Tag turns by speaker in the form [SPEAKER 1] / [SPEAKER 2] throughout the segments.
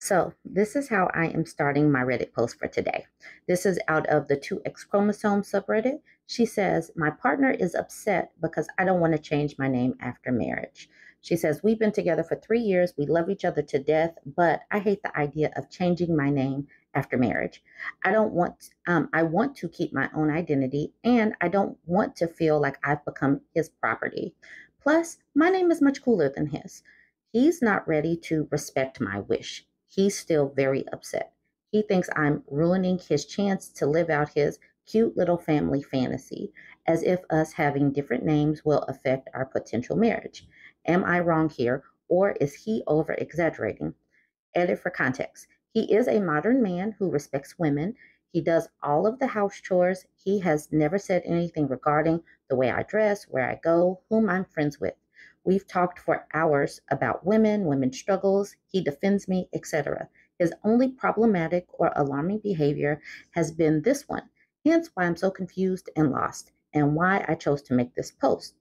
[SPEAKER 1] So, this is how I am starting my Reddit post for today. This is out of the 2X chromosome subreddit. She says, my partner is upset because I don't want to change my name after marriage. She says, we've been together for 3 years. We love each other to death, but I hate the idea of changing my name after marriage. I want to keep my own identity and I don't want to feel like I've become his property. Plus, my name is much cooler than his. He's not ready to respect my wish. He's still very upset. He thinks I'm ruining his chance to live out his cute little family fantasy, as if us having different names will affect our potential marriage. Am I wrong here, or is he over exaggerating? Edit for context. He is a modern man who respects women. He does all of the house chores. He has never said anything regarding the way I dress, where I go, whom I'm friends with. We've talked for hours about women, women's struggles. He defends me, etc. His only problematic or alarming behavior has been this one, hence why I'm so confused and lost, and why I chose to make this post.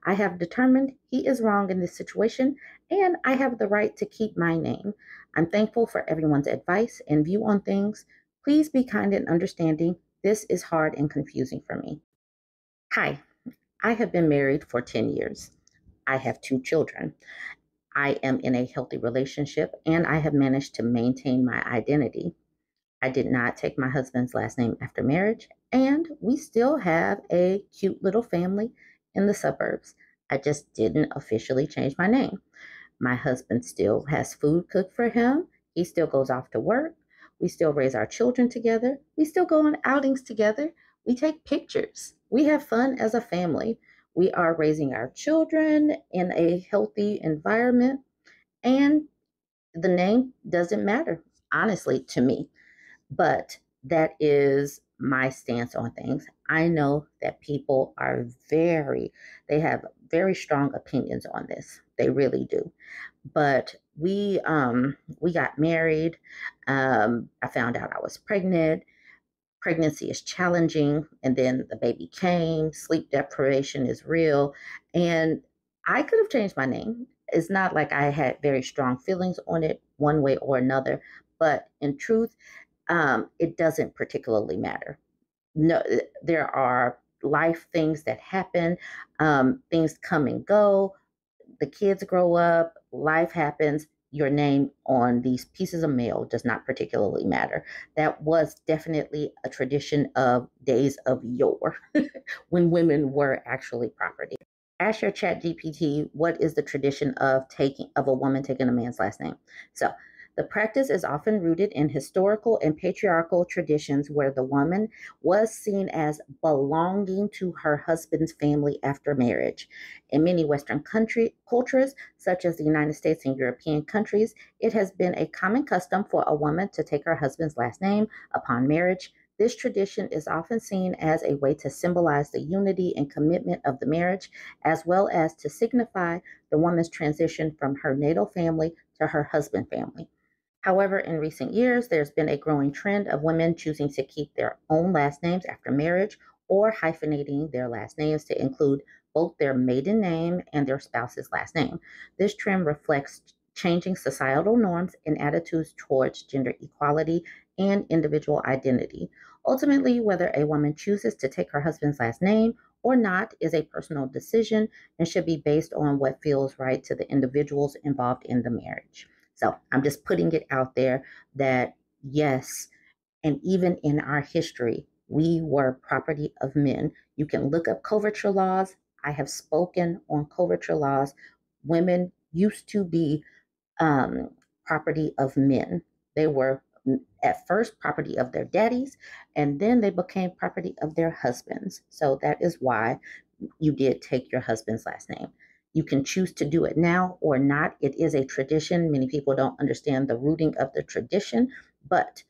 [SPEAKER 1] I have determined he is wrong in this situation, and I have the right to keep my name. I'm thankful for everyone's advice and view on things. Please be kind and understanding. This is hard and confusing for me. Hi, I have been married for 10 years. I have 2 children. I am in a healthy relationship and I have managed to maintain my identity. I did not take my husband's last name after marriage, and we still have a cute little family in the suburbs. I just didn't officially change my name. My husband still has food cooked for him. He still goes off to work. We still raise our children together. We still go on outings together. We take pictures. We have fun as a family. We are raising our children in a healthy environment, and the name doesn't matter, honestly, to me. But that is my stance on things. I know that people are they have very strong opinions on this. They really do. But we got married. I found out I was pregnant. Pregnancy is challenging, and then the baby came. Sleep deprivation is real, and I could have changed my name. It's not like I had very strong feelings on it one way or another, but in truth, it doesn't particularly matter. No, there are life things that happen, things come and go, the kids grow up, life happens. Your name on these pieces of mail does not particularly matter. That was definitely a tradition of days of yore when women were actually property. Ask your chat GPT what is the tradition of a woman taking a man's last name. So the practice is often rooted in historical and patriarchal traditions where the woman was seen as belonging to her husband's family after marriage. In many Western cultures, such as the United States and European countries, it has been a common custom for a woman to take her husband's last name upon marriage. This tradition is often seen as a way to symbolize the unity and commitment of the marriage, as well as to signify the woman's transition from her natal family to her husband's family. However, in recent years, there's been a growing trend of women choosing to keep their own last names after marriage or hyphenating their last names to include both their maiden name and their spouse's last name. This trend reflects changing societal norms and attitudes towards gender equality and individual identity. Ultimately, whether a woman chooses to take her husband's last name or not is a personal decision and should be based on what feels right to the individuals involved in the marriage. So I'm just putting it out there that yes, and even in our history, we were property of men. You can look up coverture laws. I have spoken on coverture laws. Women used to be property of men. They were at first property of their daddies, and then they became property of their husbands. So that is why you did take your husband's last name. You can choose to do it now or not. It is a tradition. Many people don't understand the rooting of the tradition, but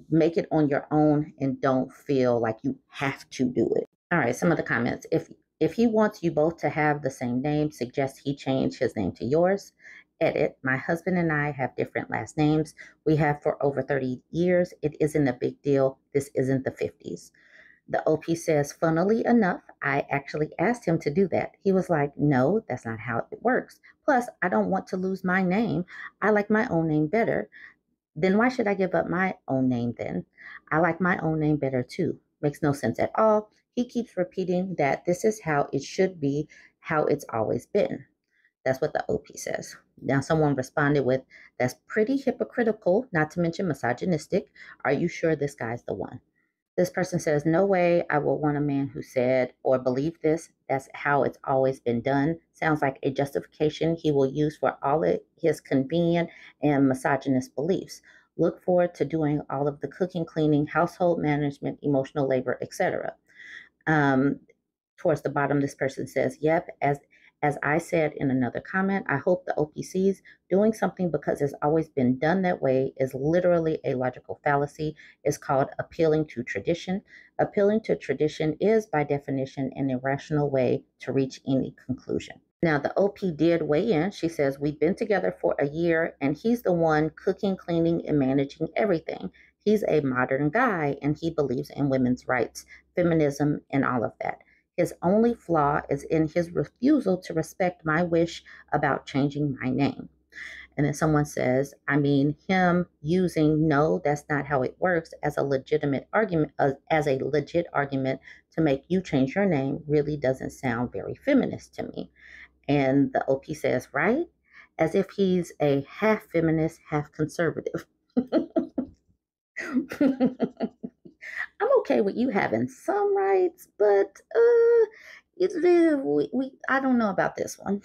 [SPEAKER 1] make it on your own and don't feel like you have to do it. All right, some of the comments. If he wants you both to have the same name, suggest he change his name to yours. Edit, my husband and I have different last names. We have for over 30 years. It isn't a big deal. This isn't the 50s. The OP says, funnily enough, I actually asked him to do that. He was like, no, that's not how it works. Plus, I don't want to lose my name. I like my own name better. Then why should I give up my own name then? I like my own name better too. Makes no sense at all. He keeps repeating that this is how it should be, how it's always been. That's what the OP says. Now, someone responded with, that's pretty hypocritical, not to mention misogynistic. Are you sure this guy's the one? This person says, no way I will want a man who said or believed this. That's how it's always been done. Sounds like a justification he will use for all of his convenient and misogynist beliefs. Look forward to doing all of the cooking, cleaning, household management, emotional labor, etc. Um, Towards the bottom, this person says, yep, as I said in another comment, I hope the OPCs doing something because it's always been done that way is literally a logical fallacy. It's called appealing to tradition. Appealing to tradition is, by definition, an irrational way to reach any conclusion. Now, the OP did weigh in. She says, we've been together for a year, and he's the one cooking, cleaning, and managing everything. He's a modern guy, and he believes in women's rights, feminism, and all of that. His only flaw is in his refusal to respect my wish about changing my name. And then someone says, I mean, him using no, that's not how it works as a legitimate argument, as a legit argument to make you change your name really doesn't sound very feminist to me. And the OP says, right? As if he's a half feminist, half conservative. I'm okay with you having some rights, but I don't know about this one.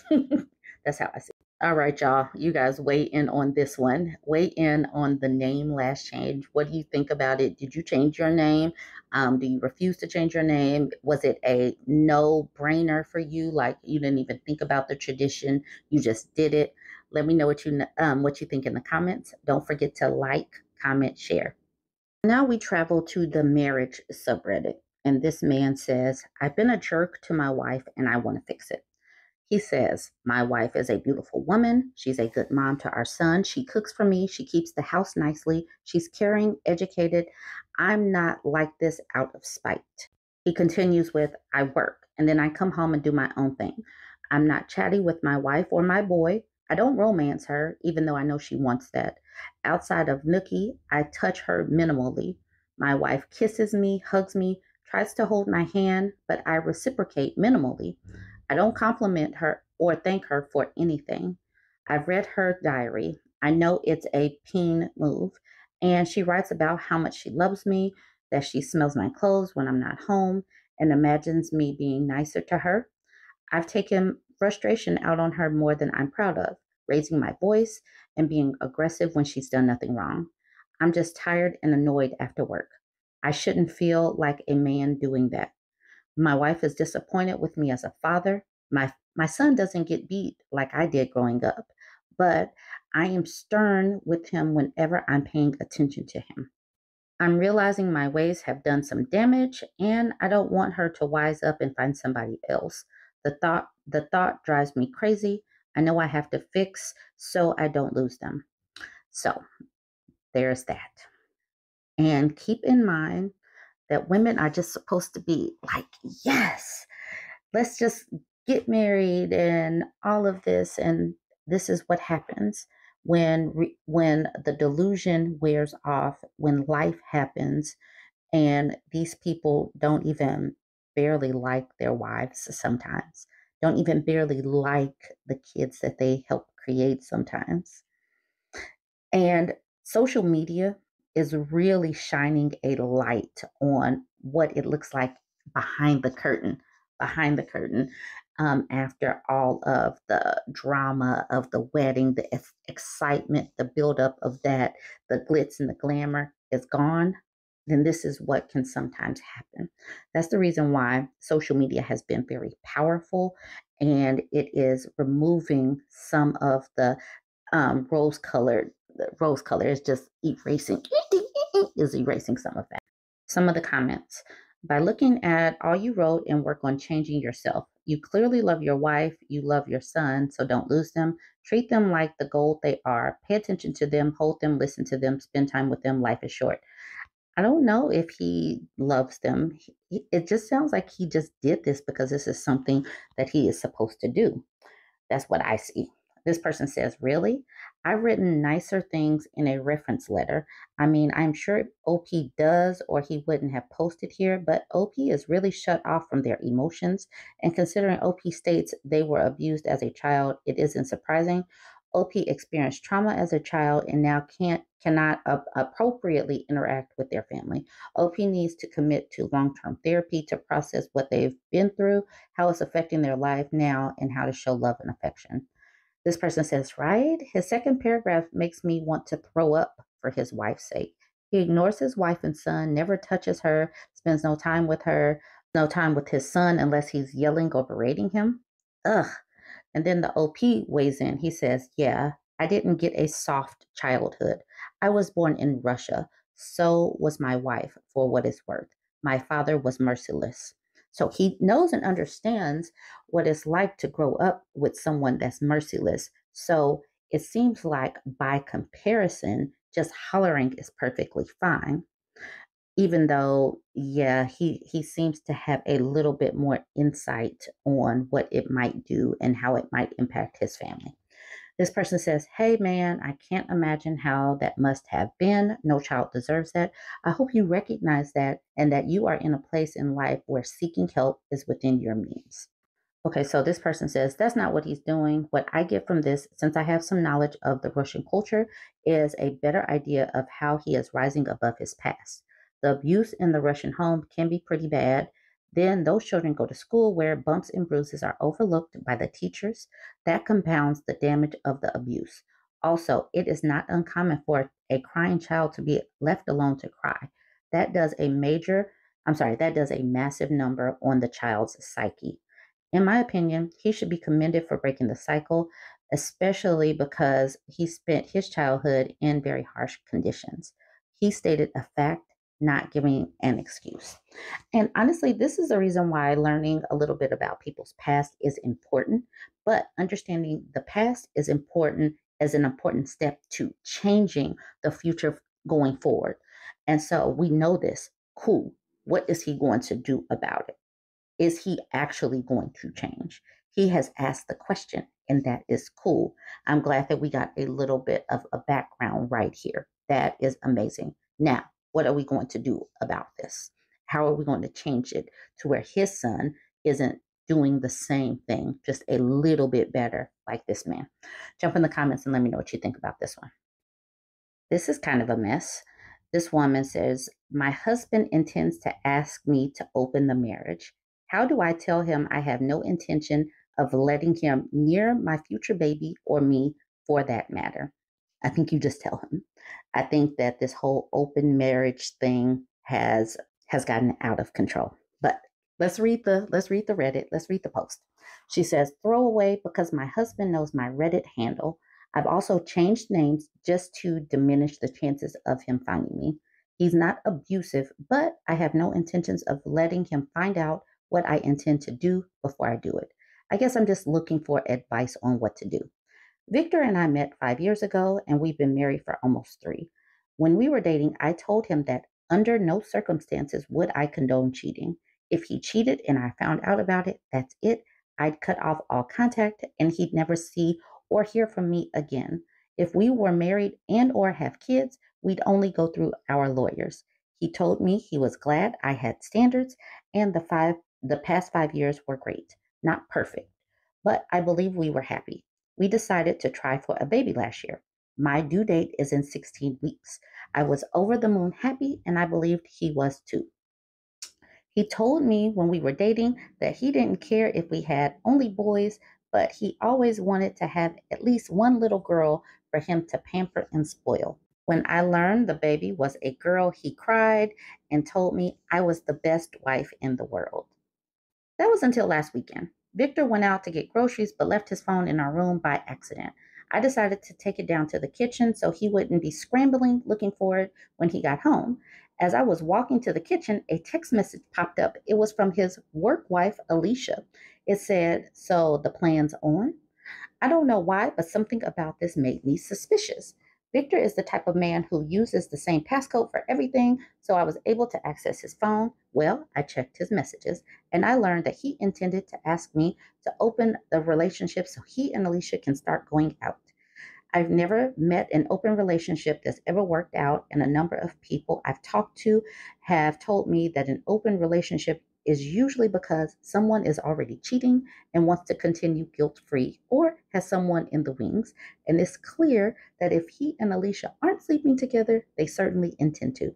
[SPEAKER 1] That's how I see it. All right, y'all. You guys weigh in on this one. Weigh in on the name last change. What do you think about it? Did you change your name? Do you refuse to change your name? Was it a no-brainer for you? Like you didn't even think about the tradition, you just did it. Let me know what you think in the comments. Don't forget to like, comment, share. Now we travel to the marriage subreddit, and this man says, I've been a jerk to my wife and I want to fix it. He says, my wife is a beautiful woman. She's a good mom to our son. She cooks for me. She keeps the house nicely. She's caring, educated. I'm not like this out of spite. He continues with, I work and then I come home and do my own thing. I'm not chatty with my wife or my boy. I don't romance her, even though I know she wants that. Outside of Nookie, I touch her minimally. My wife kisses me, hugs me, tries to hold my hand, but I reciprocate minimally. I don't compliment her or thank her for anything. I've read her diary. I know it's a peen move. And she writes about how much she loves me, that she smells my clothes when I'm not home, and imagines me being nicer to her. I've taken frustration out on her more than I'm proud of, raising my voice and being aggressive when she's done nothing wrong. I'm just tired and annoyed after work. I shouldn't feel like a man doing that. My wife is disappointed with me as a father. My son doesn't get beat like I did growing up, but I am stern with him whenever I'm paying attention to him. I'm realizing my ways have done some damage and I don't want her to wise up and find somebody else. The thought drives me crazy. I know I have to fix so I don't lose them. So there's that. And keep in mind that women are just supposed to be like, yes, let's just get married and all of this. And this is what happens when the delusion wears off, when life happens, and these people don't even barely like their wives sometimes, don't even barely like the kids that they help create sometimes. And social media is really shining a light on what it looks like behind the curtain, behind the curtain, after all of the drama of the wedding, the excitement, the buildup of that, the glitz and the glamour is gone. Then this is what can sometimes happen. That's the reason why social media has been very powerful and it is removing some of the rose color is just erasing is erasing some of that. Some of the comments. By looking at all you wrote and work on changing yourself, you clearly love your wife, you love your son, so don't lose them. Treat them like the gold they are. Pay attention to them, hold them, listen to them, spend time with them. Life is short. I don't know if he loves them. It just sounds like he just did this because this is something that he is supposed to do. That's what I see. This person says, really? I've written nicer things in a reference letter. I mean, I'm sure OP does, or he wouldn't have posted here, but OP is really shut off from their emotions. And considering OP states they were abused as a child, it isn't surprising. OP experienced trauma as a child and now cannot appropriately interact with their family. OP needs to commit to long-term therapy to process what they've been through, how it's affecting their life now, and how to show love and affection. This person says, right? His second paragraph makes me want to throw up for his wife's sake. He ignores his wife and son, never touches her, spends no time with her, no time with his son unless he's yelling or berating him. Ugh. And then the OP weighs in. He says, yeah, I didn't get a soft childhood. I was born in Russia. So was my wife, for what it's worth. My father was merciless. So he knows and understands what it's like to grow up with someone that's merciless. So it seems like by comparison, just hollering is perfectly fine. Even though, yeah, he seems to have a little bit more insight on what it might do and how it might impact his family. This person says, hey man, I can't imagine how that must have been. No child deserves that. I hope you recognize that and that you are in a place in life where seeking help is within your means. Okay, so this person says that's not what he's doing. What I get from this, since I have some knowledge of the Russian culture, is a better idea of how he is rising above his past. The abuse in the Russian home can be pretty bad. Then those children go to school where bumps and bruises are overlooked by the teachers. That compounds the damage of the abuse. Also, it is not uncommon for a crying child to be left alone to cry. That does a that does a massive number on the child's psyche. In my opinion, he should be commended for breaking the cycle, especially because he spent his childhood in very harsh conditions. He stated a fact, not giving an excuse. And honestly, this is the reason why learning a little bit about people's past is important, but understanding the past is important as an important step to changing the future going forward. And so we know this. Cool. What is he going to do about it? Is he actually going to change? He has asked the question, and that is cool. I'm glad that we got a little bit of a background right here. That is amazing. Now, what are we going to do about this? How are we going to change it to where his son isn't doing the same thing, just a little bit better like this man? Jump in the comments and let me know what you think about this one. This is kind of a mess. This woman says, my husband intends to ask me to open the marriage. How do I tell him I have no intention of letting him near my future baby or me for that matter? I think you just tell him. I think that this whole open marriage thing has gotten out of control. But let's read the Reddit. Let's read the post. She says, throw away because my husband knows my Reddit handle. I've also changed names just to diminish the chances of him finding me. He's not abusive, but I have no intentions of letting him find out what I intend to do before I do it. I guess I'm just looking for advice on what to do. Victor and I met 5 years ago, and we've been married for almost 3. When we were dating, I told him that under no circumstances would I condone cheating. If he cheated and I found out about it, that's it. I'd cut off all contact and he'd never see or hear from me again. If we were married and or have kids, we'd only go through our lawyers. He told me he was glad I had standards and the past 5 years were great. Not perfect, but I believe we were happy. We decided to try for a baby last year. My due date is in 16 weeks. I was over the moon happy, and I believed he was too. He told me when we were dating that he didn't care if we had only boys, but he always wanted to have at least one little girl for him to pamper and spoil. When I learned the baby was a girl, he cried and told me I was the best wife in the world. That was until last weekend. Victor went out to get groceries but left his phone in our room by accident. I decided to take it down to the kitchen so he wouldn't be scrambling looking for it when he got home. As I was walking to the kitchen, a text message popped up. It was from his work wife, Alicia. It said, so the plan's on? I don't know why, but something about this made me suspicious. Victor is the type of man who uses the same passcode for everything, so I was able to access his phone. Well, I checked his messages, and I learned that he intended to ask me to open the relationship so he and Alicia can start going out. I've never met an open relationship that's ever worked out, and a number of people I've talked to have told me that an open relationship is usually because someone is already cheating and wants to continue guilt free or has someone in the wings. And it's clear that if he and Alicia aren't sleeping together, they certainly intend to.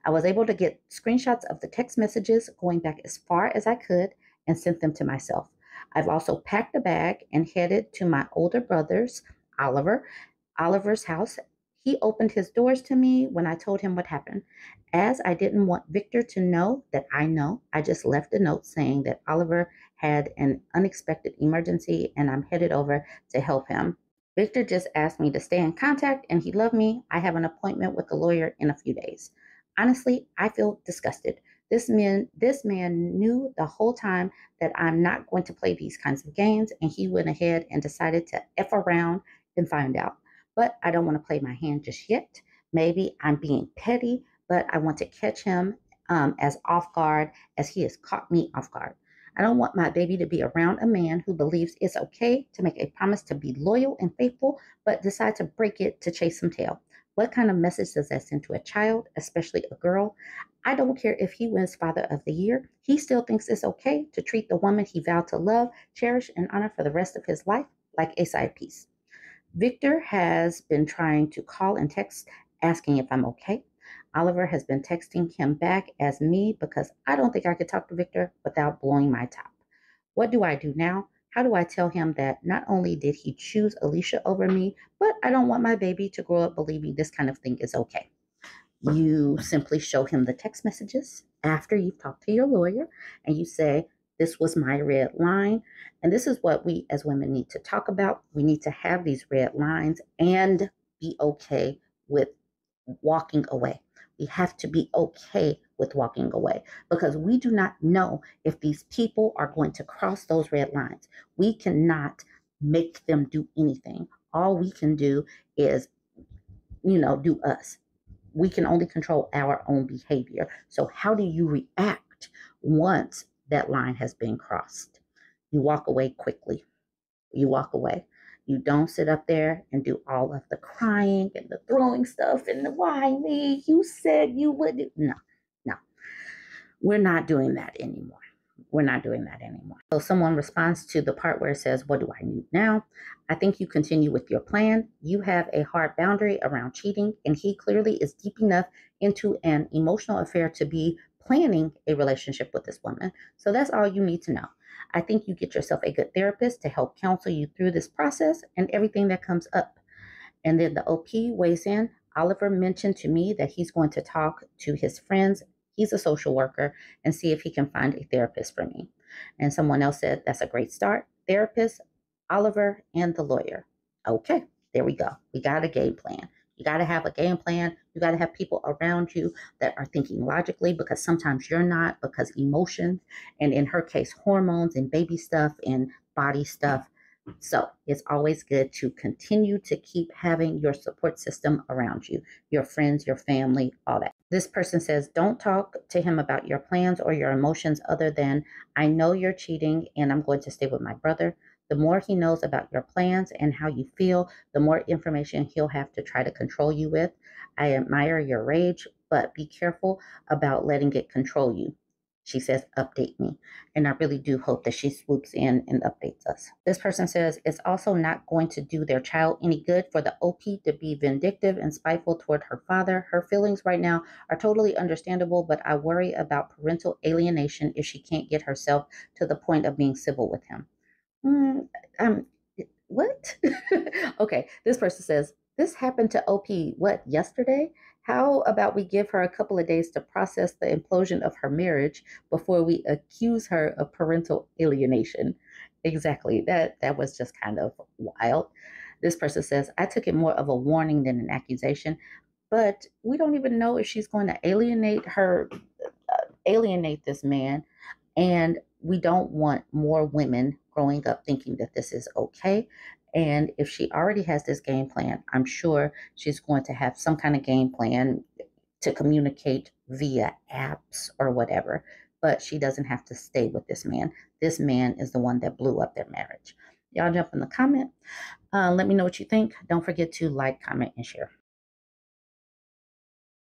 [SPEAKER 1] I was able to get screenshots of the text messages going back as far as I could and sent them to myself. I've also packed a bag and headed to my older brother's, Oliver, Oliver's house. He opened his doors to me when I told him what happened. As I didn't want Victor to know that I know, I just left a note saying that Oliver had an unexpected emergency and I'm headed over to help him. Victor just asked me to stay in contact and he loved me. I have an appointment with the lawyer in a few days. Honestly, I feel disgusted. This man knew the whole time that I'm not going to play these kinds of games, and he went ahead and decided to F around and find out. But I don't want to play my hand just yet. Maybe I'm being petty, but I want to catch him as off guard as he has caught me off guard. I don't want my baby to be around a man who believes it's okay to make a promise to be loyal and faithful, but decide to break it to chase some tail. What kind of message does that send to a child, especially a girl? I don't care if he wins Father of the Year. He still thinks it's okay to treat the woman he vowed to love, cherish, and honor for the rest of his life like a side piece. Victor has been trying to call and text asking if I'm okay. Oliver has been texting him back as me because I don't think I could talk to Victor without blowing my top. What do I do now? How do I tell him that not only did he choose Alicia over me, but I don't want my baby to grow up believing this kind of thing is okay? You simply show him the text messages after you've talked to your lawyer and you say, this was my red line. And this is what we as women need to talk about. We need to have these red lines and be okay with walking away. We have to be okay with walking away because we do not know if these people are going to cross those red lines. We cannot make them do anything. All we can do is, do us. We can only control our own behavior. So, how do you react once that line has been crossed? You walk away quickly. You walk away. You don't sit up there and do all of the crying and the throwing stuff and the why me? You said you would do. No, no. We're not doing that anymore. We're not doing that anymore. So someone responds to the part where it says, what do I need now? I think you continue with your plan. You have a hard boundary around cheating, and he clearly is deep enough into an emotional affair to be planning a relationship with this woman. So that's all you need to know. I think you get yourself a good therapist to help counsel you through this process and everything that comes up. And then the OP weighs in. Oliver mentioned to me that he's going to talk to his friends. He's a social worker and see if he can find a therapist for me. And someone else said, that's a great start. Therapist, Oliver, and the lawyer. Okay, there we go. We got a game plan. You got to have a game plan. You got to have people around you that are thinking logically because sometimes you're not, because emotions, and in her case, hormones and baby stuff and body stuff. So it's always good to continue to keep having your support system around you, your friends, your family, all that. This person says, don't talk to him about your plans or your emotions other than, I know you're cheating and I'm going to stay with my brother. The more he knows about your plans and how you feel, the more information he'll have to try to control you with. I admire your rage, but be careful about letting it control you. She says, update me. And I really do hope that she swoops in and updates us. This person says, it's also not going to do their child any good for the OP to be vindictive and spiteful toward her father. Her feelings right now are totally understandable, but I worry about parental alienation if she can't get herself to the point of being civil with him. Um, what? Okay, this person says, this happened to OP, what, yesterday? How about we give her a couple of days to process the implosion of her marriage before we accuse her of parental alienation? Exactly. That was just kind of wild. This person says, I took it more of a warning than an accusation, but we don't even know if she's going to alienate this man. And we don't want more women growing up thinking that this is okay. And if she already has this game plan, I'm sure she's going to have some kind of game plan to communicate via apps or whatever. But she doesn't have to stay with this man. This man is the one that blew up their marriage. Y'all jump in the comment. Let me know what you think. Don't forget to like, comment, and share.